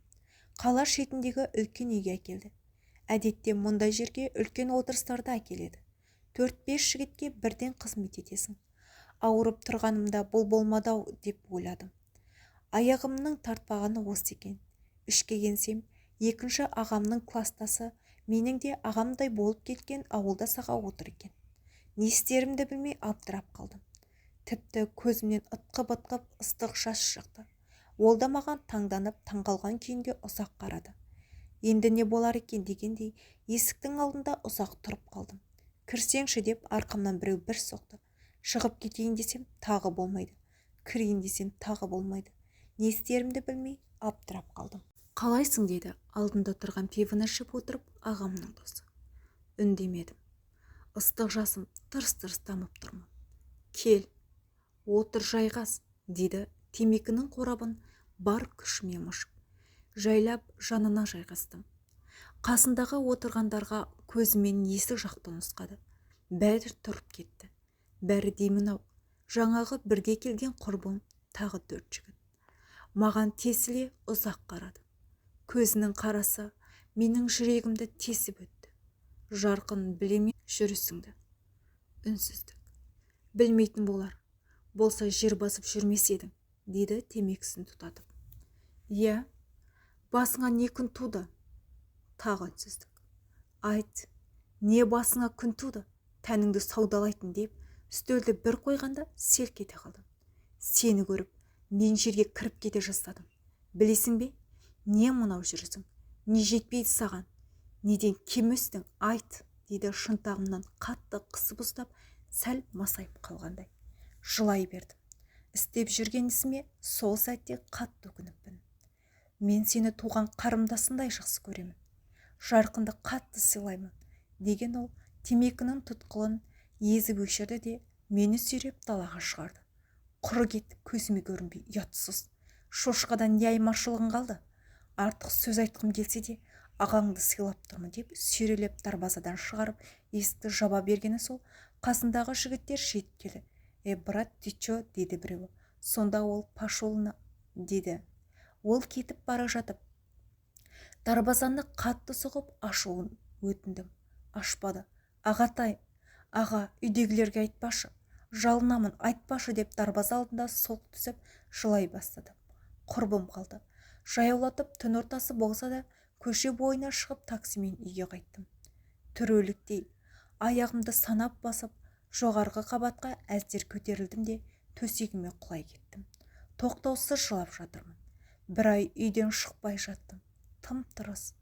A: Қала шетіндегі үлкен үйге әкелді. Әдетте мұндай жерге үлкен отырыстарды әкеледі. 4-5 жігітке бірден қызмет етесің. Ауырып тұрғанымда бұл болмадау деп ойладым. Аяғымның тартпағаны осы екен. Үшке келсем, екінші ағамның кластасы, менің де ағамдай болып кеткен ауылда саға отыр екен. Не істерімді білмей абдырап қалдым. Тіпті көзімнен ытқып-ытқып ыстық жас шықты. Ол да маған таңданып, таңғалған күйінде ұзақ қарады. Енді не болар екен дегендей, есіктің алдында ұзақ тұрып қалдым. Кірсеңші деп арқамнан біреу бір соқты. Шығып кетейін десем, тағы болмайды. Кірейін десем, тағы болмайды. Не істерімді білмей абдырап қалдым. Қалайсың деді, алдында тұрған пиваны ішіп отырып ағамның досы. Үндемедім. Ыстық жасым тырс-тырс тамып тұрмын. Кел, отыр жайғас, деді темекінің қорабын бар күшіме мұшып. Жайлап жанына жайғастым. Қасындағы отырғандарға көзімен есік жақты нұсқады. Бәрі тұрып кетті. Бәрі деймін-ау, жаңағы бірге келген құрбым тағы 4 жігіт. Маған тесіле ұзақ қарады. Көзінің қарасы менің жүрегімді тесіп өтті. Жарқын білеме жүрісіңді. Үнсіздік. Білмейтін болар. Болса жер басып жүрмес едің, деді темекісін тұтатып. Иә, басыңа не күн туды? Тағы үнсіздік. Айт, не басыңа күн туды? Тәніңді саудалайтын деп, үстелді бір қойғанда селк ете қалдым. Сені көріп, мен жерге кіріп кете жаздадым. Білесің бе? Не мынау жүрісің? Не жетпейді саған? Неден кем өстің? Айт, деді шынтағымнан қатты қысып ұстап, сәл масайып қалғандай. Жылай бердім. Істеп жүрген ісіме сол сәтте қатты өкініппін. Мен сені туған қарымдасындай жақсы көремін. Жарқынды қатты сыйлаймын, деген ол темекінің тұтқылын езіп өшірді де мені сүйреп далаға шығарды. Құры кет, көзіме көрінбей, ұятсыз. Шошқадан не айырмашылығың қалды? Артық сөз айтқым келсе де, ағаңды сыйлап тұрмын деп сүйрелеп дарбазадан шығарып, есікті жаба бергені сол, қасындағы жігіттер жетіп келді. Брат, ты чё? Деді біреуі. Сонда ол пошолына, деді. Ол кетіп бара жатып, дарбазаны қатты соғып ашуын өтіндім. Ашпады. Ағатай, аға, үйдегілерге айтпашы. Жалынамын, айтпашы деп дарбаза алдында солқ түсіп жылай бастады. Құрбым қалды. Жаяулатып түн ортасы болса да, көше бойына шығып таксимен үйге қайттым. Түрөліктей, аяғымды санап басып, жоғарғы қабатқа әзер көтерілдім де төсегіме құлай кеттім. Тоқтаусыз жылап жатырмын. Бір ай үйден шықпай жаттым. Тым-тырыс.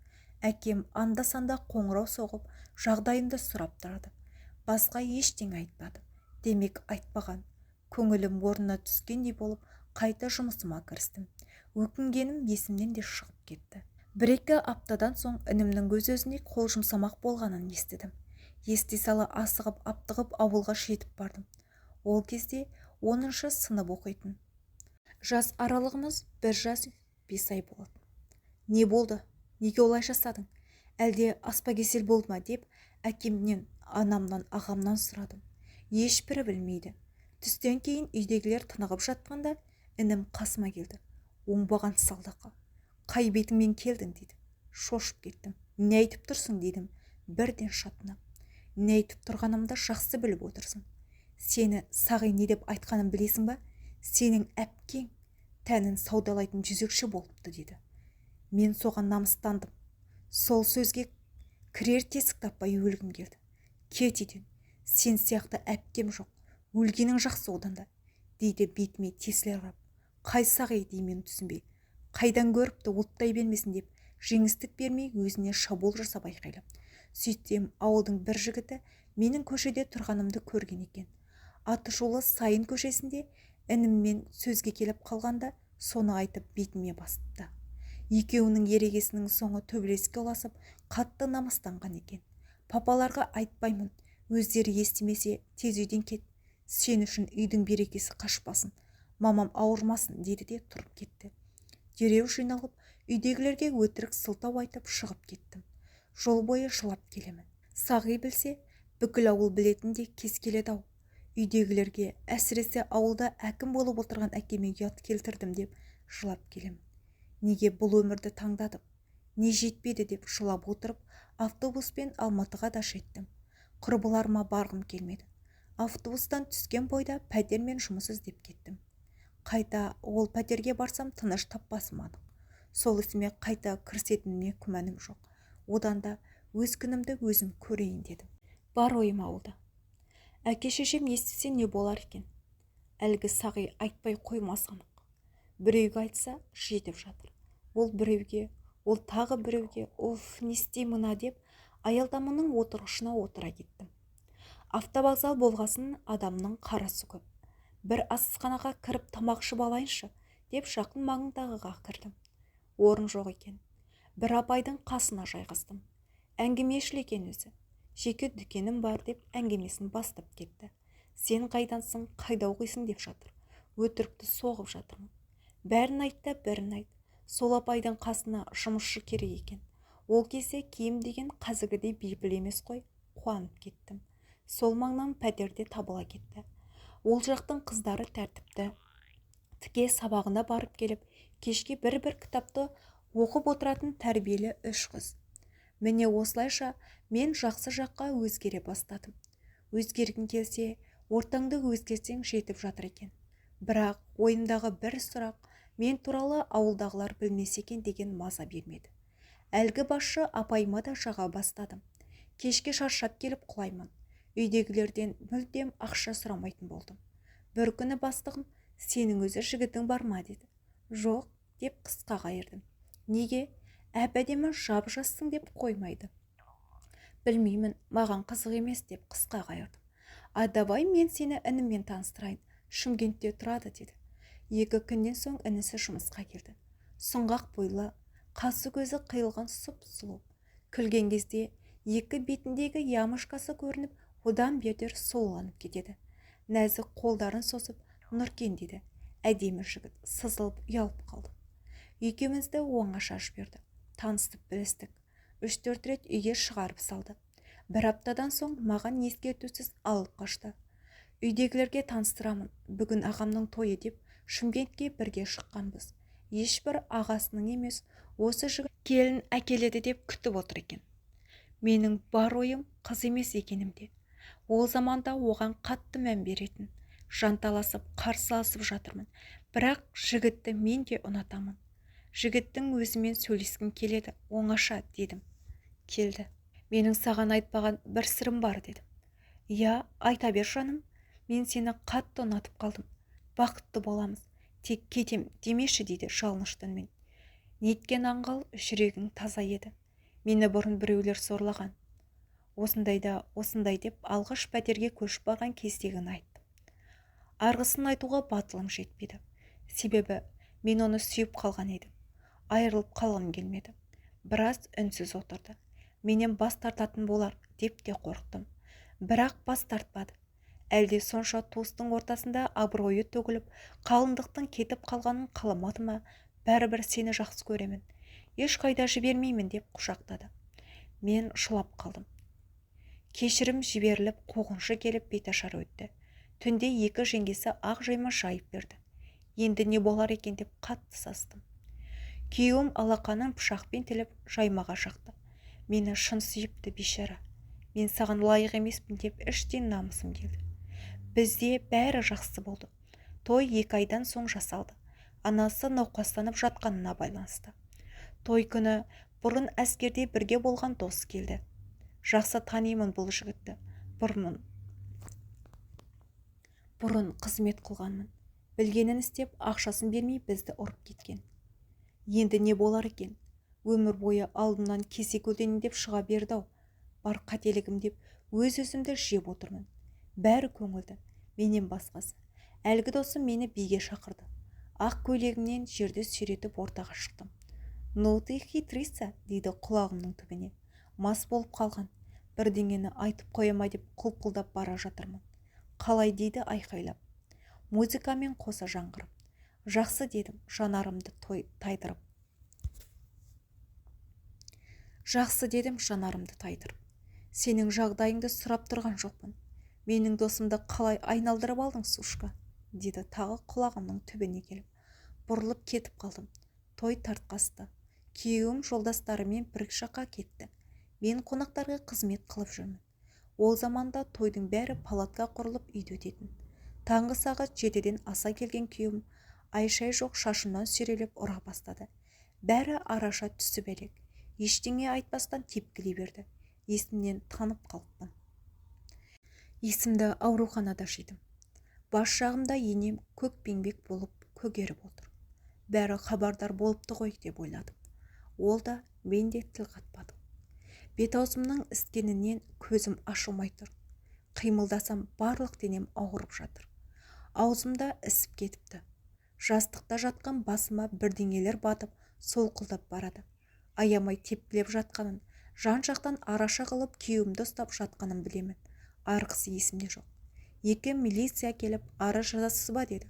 A: Әкем анда-санда қоңырау соғып, жағдайымды сұрап тұрады. Басқа ештеңе айтпады. Демек айтпаған. Көңілім орнына түскендей болып, қайта жұмысыма кірістім. Өкінгенім есімнен де шығып кетті. 1-2 аптадан соң інімнің өз-өзіне қол жұмсамақ болғанын естідім. Ести сала асығып, аптығып ауылға жетіп бардым. Ол кезде 10-шы сынып оқитын. Жас аралығымыз 1 жас 5 ай болатын. Не болды? Неге олай жасадың? Әлде аспакесел болды ма деп әкемнен, анамнан, ағамнан сұрадым. Ешбірі білмейді. Түстен кейін үйдегілер тынығып жатқанда інім қасыма келді. Оңбаған салдақы. Қай бетіңмен келдің деді. Шошып кеттім. Не айтып тұрсың дедім. Бірден шатынап. Не айтып тұрғанымды жақсы біліп отырсың. Сені сағи не деп айтқанын білесің ба? Сенің әпкең тәнін саудалайтын жүзекші болыпты деді. Мен соған намыстандым. Сол сөзге кірер тесік таппай өлгім келді. Кет үйден. Сен сияқты әпкем жоқ. Өлгенің жақсы оданда, дейді бетіме тесіле қарап. Қай сағи деймін түсінбей. Қайдан көріпті оттай бермесін деп жеңістік бермей өзіне шабуыл жасап айқайлап. Сөйтсем ауылдың бір жігіті менің көшеде тұрғанымды көрген екен. Атышулы Сайын көшесінде ініммен сөзге келіп қалғанда соны айтып бетіме басыпты. Екеуінің ерегесінің соңы төбелеске ұласып қатты намыстанған екен. Папаларға айтпаймын, өздері естімесе тез үйден кет. Сен үшін үйдің берекесі қашпасын, мамам ауырмасын деді де тұрып кетті. Дереу жиналып, үйдегілерге өтірік сылтау айтып шығып кеттім. Жол бойы жылап келемін. Сағи білсе, бүкіл ауыл білетін де кез келеді-ау. Үйдегілерге, әсіресе ауылда әкім болып отырған әкеме ұят келтірдім деп жылап келемін. Неге бұл өмірді таңдадым? Не жетпеді деп жылап отырып, автобуспен Алматыға да жеттім. Құрбыларыма барғым келмеді. Автобустан түскен бойда пәтермен жұмыс іздеп кеттім. Қайта ол пәтерге барсам тыныш таппасым анық. Сол ісіме қайта кірісетініме күмәнім жоқ. Одан да өз күнімді өзім көрейін дедім. Бар ойым ауылда. Әке-шешем естісе не болар екен? Әлгі сағи айтпай қоймас анық. Біреуге айтса жетіп жатыр. Ол біреуге, ол тағы біреуге, не істеймін мына деп аялдаманың отырғышына отыра кеттім. Автобазал болғасын адамның қарасы көп. Бір асханаға кіріп тамақ ішіп алайыншы деп жақын маңындағыға кірдім. Орын жоқ екен. Бір апайдың қасына жайғастым. Әңгімешіл екен өзі. Жеке дүкенім бар деп әңгімесін бастап кетті. Сен қайдансың, қайда оқисың деп жатыр. Өтірікті соғып жатырмын. Бәрін айт та бәрін айт. Сол апайдың қасына жұмысшы керек екен. Ол кезде киім деген қазіргідей белгілі емес қой. Қуанып кеттім. Сол маңнан пәтерде табыла кетті. Ол жақтың қыздары тәртіпті. Тіке сабағына барып келіп, кешке бір-бір кітапты оқып отыратын тәрбиелі 3 қыз. Міне осылайша мен жақсы жаққа өзгере бастадым. Өзгергің келсе, ортаңды өзгерсең жетіп жатыр екен. Бірақ ойымдағы бір сұрақ мен туралы ауылдағылар білмесе екен деген маза бермеді. Әлгі басшы апайыма да жаға бастадым. Кешке шаршап келіп құлаймын. Үйдегілерден мүлдем ақша сұрамайтын болдым. Бір күні бастығым, сенің өзі жігітің бар ма деді. Жоқ деп қысқа қайырдым. Неге? Әп-әдемі жап-жассың деп қоймайды. Білмеймін, маған қызық емес деп қысқа қайырдым. Давай мен сені ініммен таныстырайын, Шымкентте тұрады деді. 2 күннен соң інісі жұмысқа келді. Сұңғақ бойлы, қасы көзі қиылған сұп-сұлу. Күлген кезде 2 бетіндегі ямышқасы көрініп, одан бетер сұлуланып кетеді. Нәзік қолдарын созып, Нұркен деді. Әдемі жігіт сызылып ұялып қалды. Екеумізді оңаша жіберді. Таныстып білістік. 3-4 рет үйге шығарып салды. Бір аптадан соң маған ескертусіз алып қашты. Үйдегілерге таныстырамын. Бүгін ағамның тойы деп Шымкентке бірге шыққанбыз. Ешбір ағасының емес, осы жігіт келін әкеледі деп күтіп отыр екен. Менің бар ойым қыз емес екенімде. Ол заманда оған қатты мән беретін. Жанталасып, қарсыласып жатырмын. Бірақ жігітті мен де ұнатамын. Жігіттің өзімен сөйлескім келеді, оңаша дедім. Келді. Менің саған айтпаған бір сырым бар дедім. Я, айта бер жаным, мен сені қатты ұнатып қалдым. Бақытты боламыз. Тек кетем демеші дейді жалынышты үнмен. Неткен аңғал, жүрегің таза еді. Мені бұрын біреулер сорлаған. Осындай деп алғаш пәтерге көшіп барған кездегін айттым. Арғысын айтуға батылым жетпеді. Себебі мен оны сүйіп қалған едім. Айырылып қалғым келмеді. Біраз үнсіз отырды. Менен бас тартатын болар деп те қорықтым. Бірақ бас тартпады. Әлде сонша туыстың ортасында абыройы төгіліп, қалыңдықтың кетіп қалғанын қаламады ма, бәрібір сені жақсы көремін. Ешқайда жібермеймін деп құшақтады. Мен шылап қалдым. Кешірім жіберіліп, қуғыншы келіп беташар өтті. Түнде 2 жеңгесі ақ жайма жайып берді. Енді не болар екен деп қатты састым. Күйеуім алақанын пышақпен тіліп жаймаға шақты. Мені шын сүйіпті бейшара. Мен саған лайық емеспін деп іштен намысым келді. Бізде бәрі жақсы болды. Той 2 айдан соң жасалды. Анасы науқастанып жатқанына байланысты. Той күні бұрын әскерде бірге болған дос келді. Жақсы танимын бұл жігітті. Бұрын қызмет қылғанмын. Білгенін істеп, ақшасын бермей бізді ұрып кеткен. Енді не болар екен? Өмір бойы алдымнан кесе көлденең деп шыға берді-ау. Бар қателігім деп өз-өзімді жеп отырмын. Бәрі көңілді, менен басқасы. Әлгі досым мені биге шақырды. Ақ көйлегімнен жерді сүйретіп ортаға шықтым. «Ну ты хитрица» дейді құлағымның түбіне. Мас болып қалған. Бірдеңені айтып қояма деп құлпылдап бара жатырмын. Қалай дейді айқайлап. Музыкамен қоса жаңғырып. Жақсы дедім, жанарымды тайдырып. Жақсы дедім, жанарымды тайдырып. Сенің жағдайыңды сұрап тұрған жоқпын. Менің досымды қалай айналдырып алдың, сушка? Деді тағы құлағымның түбіне келіп. Бұрылып кетіп қалдым. Той тартқасты. Күйеуім жолдастарымен бір жаққа кетті. Мен қонақтарға қызмет қылып жүрмін. Ол заманда тойдың бәрі палатқа құрылып үйде өтетін. Таңғы сағат 7-ден аса келген күйеуім айшай жоқ шашымнан сүйрелеп ұра бастады. Бәрі араша түсіп әлек. Ештеңе айтпастан тепкілей берді. Есімнен танып қалыппын. Есімді ауруханада жидым. Бас жағымда енем көкпеңбек болып көгеріп отыр. Бәрі хабардар болыпты ғой деп ойладым. Ол да, мен де тіл қатпадым. Бет-аузымның іскенінен көзім ашылмай тұр. Қимылдасам барлық денем ауырып жатыр. Аузымда ісіп кетіпті. Жастықта жатқан басыма бірдеңелер батып, солқылдап барады. Аямай тепкілеп жатқанын, жан жақтан араша қылып күйеуімді ұстап жатқанын білемін. Арғысы есімде жоқ. 2 милиция келіп арыз жазасыз ба деді.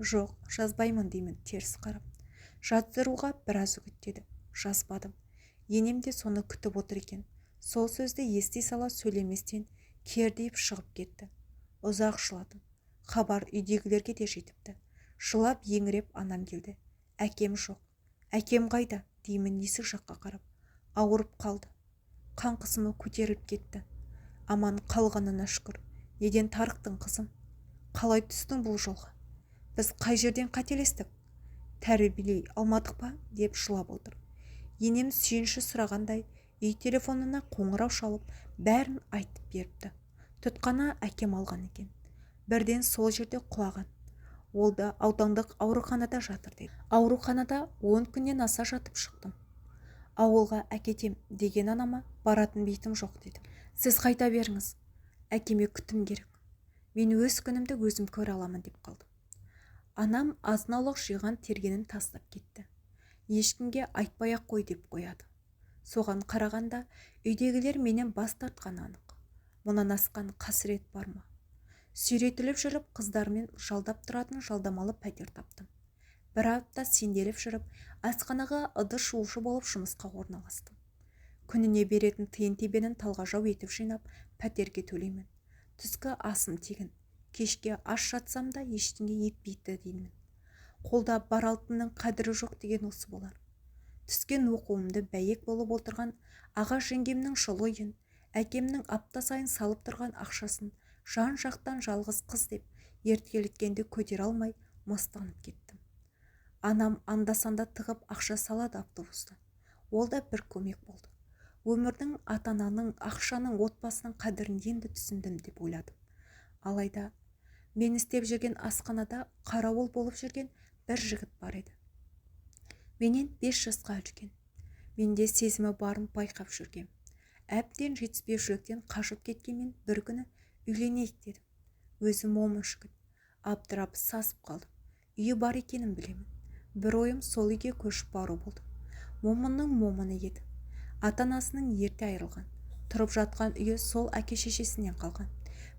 A: Жоқ, жазбаймын деймін теріс қарап. Жаздыруға біраз үгіттеді. Жазбадым. Енем де соны күтіп отыр екен. Сол сөзді ести сала сөйлеместен кердиіп шығып кетті. Ұзақ жыладым. Хабар үйдегілерге де жетіпті. Жылап еңіреп анам келді. Әкем жоқ. Әкем қайда деймін есік жаққа қарап. Ауырып қалды. Қан қысымы көтеріліп кетті. Аман қалғанына шүкір. Неден тарықтың қызым? Қалай түстің бұл жолға? Біз қай жерден қателестік? Тәрбиелей алмадық па деп жылап отыр. Енем сүйінші сұрағандай үй телефонына қоңырау шалып бәрін айтып беріпті. Тұтқаны әкем алған екен. Бірден сол жерде құлаған. Ол да аудандық ауруханада жатыр деді. Ауруханада 10 күннен аса жатып шықтым. Ауылға әкетем деген анама баратын бетім жоқ дедім. Сіз қайта беріңіз. Әкеме күтім керек. Мен өз күнімді өзім көре аламын деп қалдым. Анам азын-аулақ жиған тергенін тастап кетті. Ешкімге айтпай-ақ қой деп қояды. Соған қарағанда үйдегілер менен бас тартқаны анық. Мұнан асқан қасірет бар ма? Сүйретіліп жүріп қыздармен жалдап тұратын жалдамалы пәтер таптым. Бір апта сенделіп жүріп асханаға ыдыс-жуушы болып жұмысқа орналастым. Күніне беретін тиын-тебенін талғажау етіп жинап пәтерге төлеймін. Түскі асым тегін. Кешке аш жатсам да ештеңе етпейді деймін. Қолда бар алтынның қадірі жоқ деген осы болар. Түскен оқуымды бәйек болып отырған аға жеңгемнің шұлы үйін, әкемнің апта сайын салып тұрған ақшасын жан жақтан жалғыз қыз деп ерткелеткенде көтере алмай мыстанып кеттім. Анам анда-санда тығып ақша салады автобустан. Ол да бір көмек болды. Өмірдің, ата-ананың, ақшаның, отбасының қадірін енді түсіндім деп ойладым. Алайда мен істеп жүрген асханада қарауыл болып жүрген бір жігіт бар еді. Менен 5 жасқа үлкен. Менде сезімі барын байқап жүргем. Әбден жетіспеушіліктен қашып кеткенмен бір күні үйленейік дедім. Өзі момын жігіт. Абдырап сасып қалдым. Үйі бар екенін білемін. Бір ойым сол үйге көшіп бару болды. Момынның момыны еді. Ата-анасының ерте айырылған. Тұрып жатқан үйі сол әке-шешесінен қалған.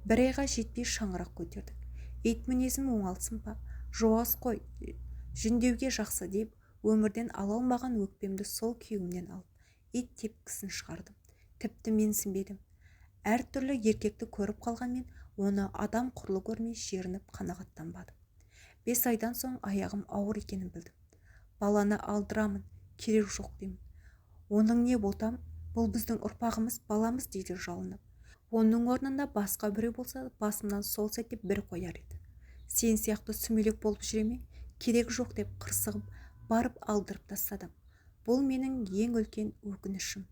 A: Бір айға жетпей шаңырақ көтердік. Ит мінезім оңалсын ба? Жоғас қой, жүндеуге жақсы деп өмірден ала алмаған өкпемді сол күйеуімнен алып, ит тепкісін шығардым. Тіпті менсінбедім. Әр түрлі еркекті көріп қалғанмен, оны адам құрлы көрмей жерініп қанағаттанбадым. 5 айдан соң аяғым ауыр екенін білдім. Баланы алдырамын, керек жоқ деймін. Оның не ботам? Бұл біздің ұрпағымыз, баламыз дейді жалынып. Оның орнында басқа біреу болса, басымнан сол сәтте бір қояр еді. Сен сияқты сүмелек болып жүреме? Керек жоқ деп қырсығып, барып алдырып тастадым. Бұл менің ең үлкен өкінішім.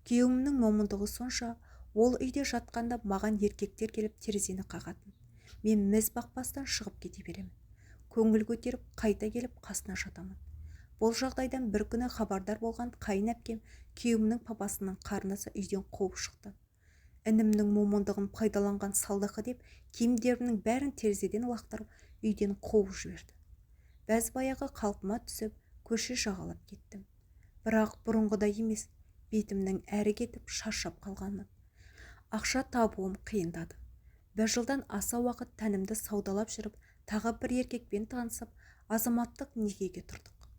A: Күйеуімнің момындығы сонша, ол үйде жатқанда маған еркектер келіп терезені қағатын. Мен міз бақпастан шығып кете беремін. Көңіл көтеріп, қайта келіп қасына жатамын. Бұл жағдайдан бір күні хабардар болған қайын әпкем күйеуімнің папасының қарнысы үйден қуып шықты. Інімнің момындығын пайдаланған салдақы деп киімдерінің бәрін терезеден лақтырып үйден қуып жіберді. Бәз баяғы қалпыма түсіп көше жағалап кеттім. Бірақ бұрынғыдай емес, бетімнің әрі кетіп шаршап қалғанмын. Ақша табуым қиындады. Бір жылдан аса уақыт тәнімді саудалап жүріп, тағы бір еркекпен танысып, азаматтық некеге тұрдық.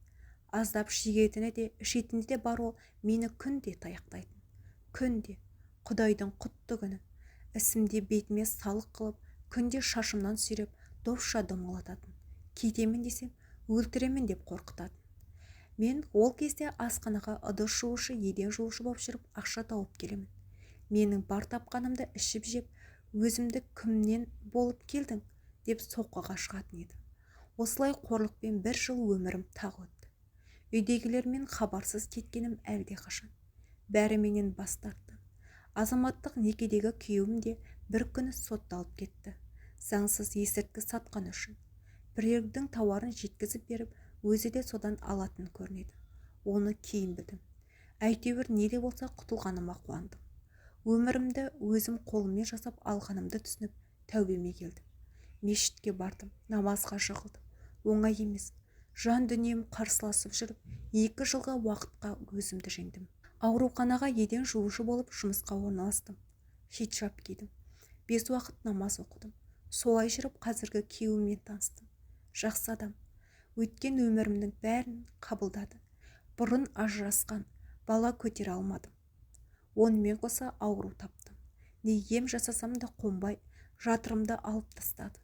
A: Аздап шегетіні де, ішетіні де бар, ол мені күнде таяқтайтын. Күнде. Құдайдың құтты күні. Ісімде бетіме салық қылып, күнде шашымнан сүйреп, допша домалататын. Кетемін десем, өлтіремін деп қорқытатын. Мен ол кезде асханаға ыдыс жуушы, еден жуушы болып жүріп, ақша тауып келемін. Менің бар тапқанымды ішіп жеп, өзімді кімнен болып келдің деп соққыға шығатын еді. Осылай қорлықпен бір жыл өмірім тағы өтті. Үйдегілермен хабарсыз кеткенім әлде қашан. Бәрі менен бас тартты. Азаматтық некедегі күйеуім де бір күні сотталып кетті. Заңсыз есірткі сатқан үшін. Біреудің тауарын жеткізіп беріп, өзі де содан алатын көрінеді. Оны кейін білдім. Әйтеуір не де болса құтылғаныма қуандым. Өмірімді өзім қолыммен жасап алғанымды түсініп, тәубеме келдім. Мешітке бардым, намазға жығылдым. Оңай емес. Жан дүнием қарсыласып жүріп, 2 жылға уақытқа өзімді жеңдім. Ауруханаға еден жуушы болып жұмысқа орналастым. Хиджаб кидім. 5 уақыт намаз оқыдым. Солай жүріп қазіргі күйеуіммен таныстым. Жақсы адам. Өткен өмірімнің бәрін қабылдады. Бұрын ажырасқан, бала көтере алмадым. Онымен қоса ауру таптым. Не ем жасасам да қонбай, жатырымды алып тастады.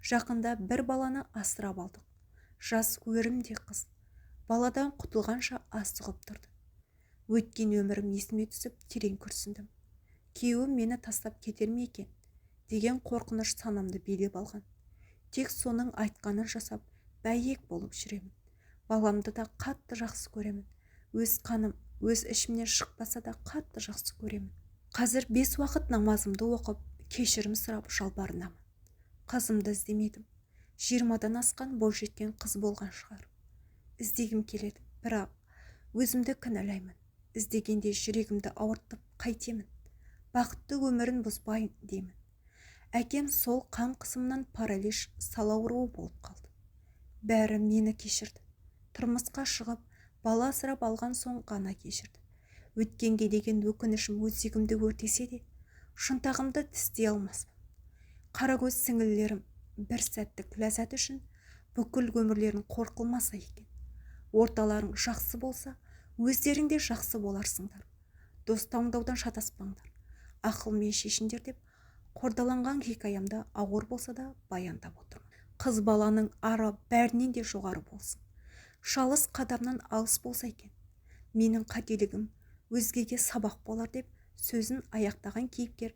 A: Жақында бір баланы асырап алдық. Жас өрім де қыз. Баладан құтылғанша асығып тұрды. Өткен өмірім есіме түсіп терең күрсіндім. Күйеуім мені тастап кетер ме екен деген қорқыныш санамды билеп алған. Тек соның айтқанын жасап, бәйек болып жүремін. Баламды да қатты жақсы көремін. Өз қаным, өз ішімнен шықпаса да қатты жақсы көремін. Қазір 5 уақыт намазымды оқып, кешірім сұрап жалбарынамын. Қызымды іздемедім. 20-дан асқан бойжеткен қыз болған шығар. Іздегім келеді, бірақ өзімді кінәлаймын. Іздегенде жүрегімді ауыртып қайтемін. Бақытты өмірін бұзбайын деймін. Әкем сол қан қысымынан паралич сал ауруы болып қалды. Бәрі мені кешірді. Тұрмысқа шығып, бала асырап алған соң ғана кешірді. Өткенге деген өкінішім өзегімді өртесе де, шынтағымды тістей алмаспын. Қарагөз сіңілілерім бір сәттік ләззат үшін бүкіл өмірлерін қорқылмаса екен. Орталарың жақсы болса, өздерің де жақсы боларсыңдар. Дос таңдаудан шатаспаңдар. Ақылмен шешіндер деп, қордаланған хикаямда ауыр болса да баяндап отырмын. Қыз баланың ары бәрінен де жоғары болсын. Шалыс қадамнан алыс болса екен. Менің қателігім өзгеге сабақ болар деп сөзін аяқтаған кейіпкер